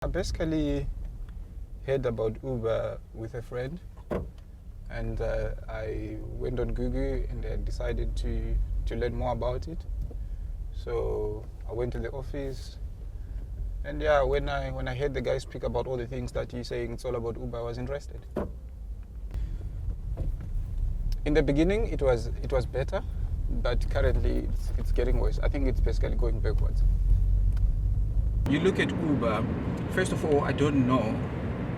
I basically heard about Uber with a friend, and I went on Google and I decided to learn more about it. So I went to the office, and yeah, when I heard the guy speak about all the things that he's saying, it's all about Uber, I was interested. In the beginning, it was better, but currently it's getting worse. I think it's basically going backwards. You look at Uber, first of all, I don't know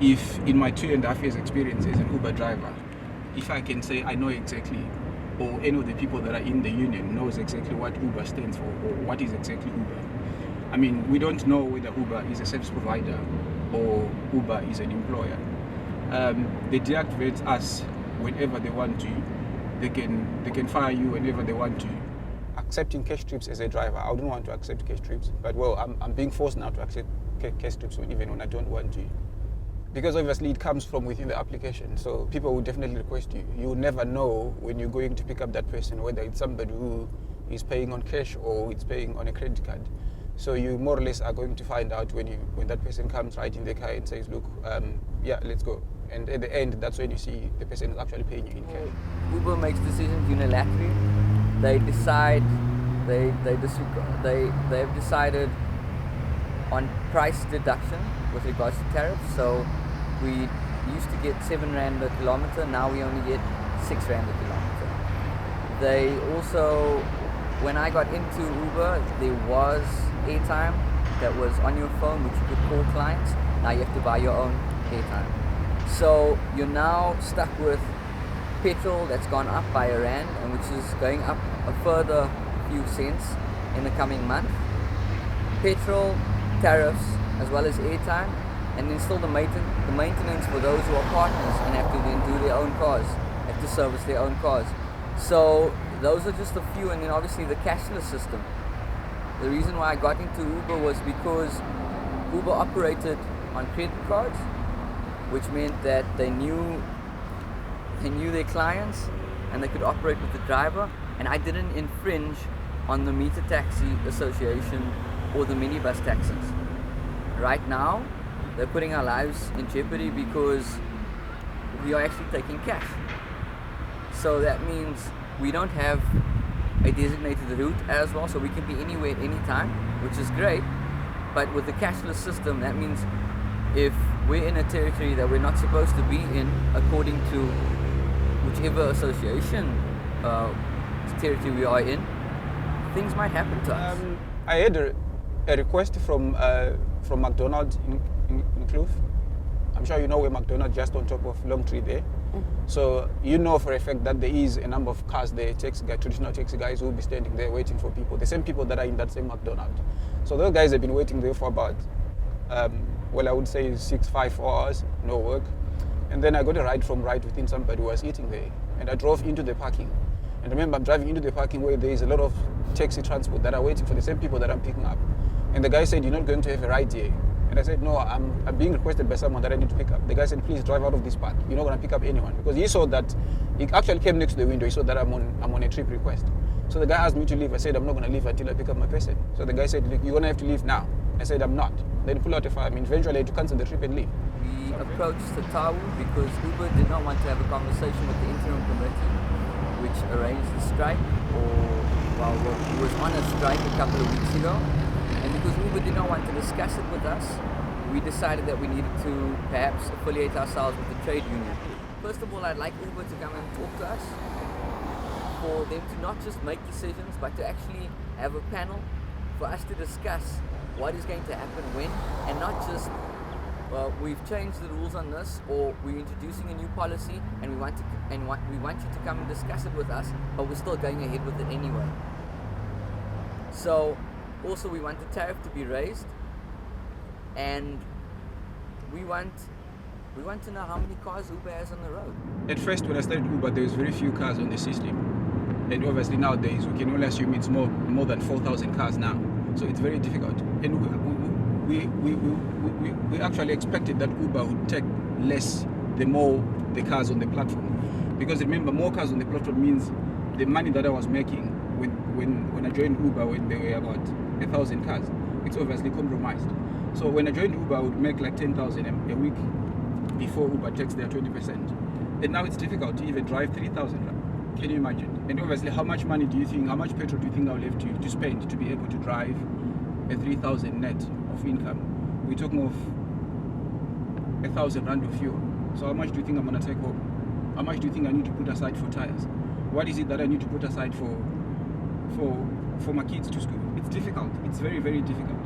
if in my 2.5 years experience as an Uber driver, if I can say I know exactly, or any of the people that are in the union knows exactly what Uber stands for, or what is exactly Uber. I mean, we don't know whether Uber is a service provider or Uber is an employer. They deactivate us whenever they want to. They can fire you whenever they want to. Accepting cash trips as a driver, I don't want to accept cash trips, but well, I'm being forced now to accept cash trips even when I don't want to, because obviously it comes from within the application. So people will definitely request you. You will never know when you're going to pick up that person whether it's somebody who is paying on cash or it's paying on a credit card. So you more or less are going to find out when that person comes right in the car and says, look, yeah, let's go. And at the end, that's when you see the person is actually paying you in cash. Uber makes decisions unilaterally. They decide, they've decided on price deduction with regards to tariffs. So we used to get 7 Rand a kilometer, now we only get 6 Rand a kilometer. They also, when I got into Uber, there was airtime that was on your phone which you could call clients. Now you have to buy your own airtime. So you're now stuck with petrol that's gone up by a Rand, and which is going up a further few cents in the coming month. Petrol, tariffs, as well as airtime, and then still the maintenance for those who are partners and have to then do their own cars, have to service their own cars. So those are just a few, and then obviously the cashless system. The reason why I got into Uber was because Uber operated on credit cards, which meant that they knew their clients and they could operate with the driver, and I didn't infringe on the Meter Taxi Association or the minibus taxes. Right now, they're putting our lives in jeopardy because we are actually taking cash. So that means we don't have a designated route as well, so we can be anywhere at any time, which is great. But with the cashless system, that means if we're in a territory that we're not supposed to be in, according to whichever association territory we are in, things might happen to us. I had a request from McDonald's in Kloof. I'm sure you know where McDonald's, just on top of Longtree there. So you know for a fact that there is a number of cars there, traditional taxi guys who will be standing there waiting for people, the same people that are in that same McDonald's. So those guys have been waiting there for about, well, I would say 5 hours, no work. And then I got a ride from right within somebody who was eating there. And I drove into the parking. And remember, I'm driving into the parking where there is a lot of taxi transport that are waiting for the same people that I'm picking up. And the guy said, you're not going to have a ride here. And I said, no, I'm being requested by someone that I need to pick up. The guy said, please drive out of this park. You're not going to pick up anyone. Because he saw that, he actually came next to the window. He saw that I'm on a trip request. So the guy asked me to leave. I said, I'm not going to leave until I pick up my person. So the guy said, look, you're going to have to leave now. I said, I'm not. Then he pulled out a file. I mean, eventually I had to cancel the trip and leave. We approached Tatawu because Uber did not want to have a conversation with the interim committee, which arranged the strike, it was on a strike a couple of weeks ago. And because Uber did not want to discuss it with us, we decided that we needed to perhaps affiliate ourselves with the trade union. First of all, I'd like Uber to come and talk to us, for them to not just make decisions, but to actually have a panel for us to discuss what is going to happen when, and not just, we've changed the rules on this, or we're introducing a new policy and we want you to come and discuss it with us, but we're still going ahead with it anyway. So also we want the tariff to be raised, and we want to know how many cars Uber has on the road. At first, when I started Uber, there was very few cars on the system. And obviously nowadays, we can only assume it's more than 4,000 cars now. So it's very difficult. And we actually expected that Uber would take less the more the cars on the platform. Because remember, more cars on the platform means the money that I was making when I joined Uber, when there were about 1,000 cars, it's obviously compromised. So when I joined Uber, I would make like 10,000 a week before Uber takes their 20%. And now it's difficult to even drive 3,000. Can you imagine? And obviously, how much petrol do you think I'll have to spend to be able to drive a 3,000 net of income? We're talking of 1,000 rand of fuel. So how much do you think I'm gonna take home? How much do you think I need to put aside for tires? What is it that I need to put aside for my kids to school? It's difficult. It's very, very difficult.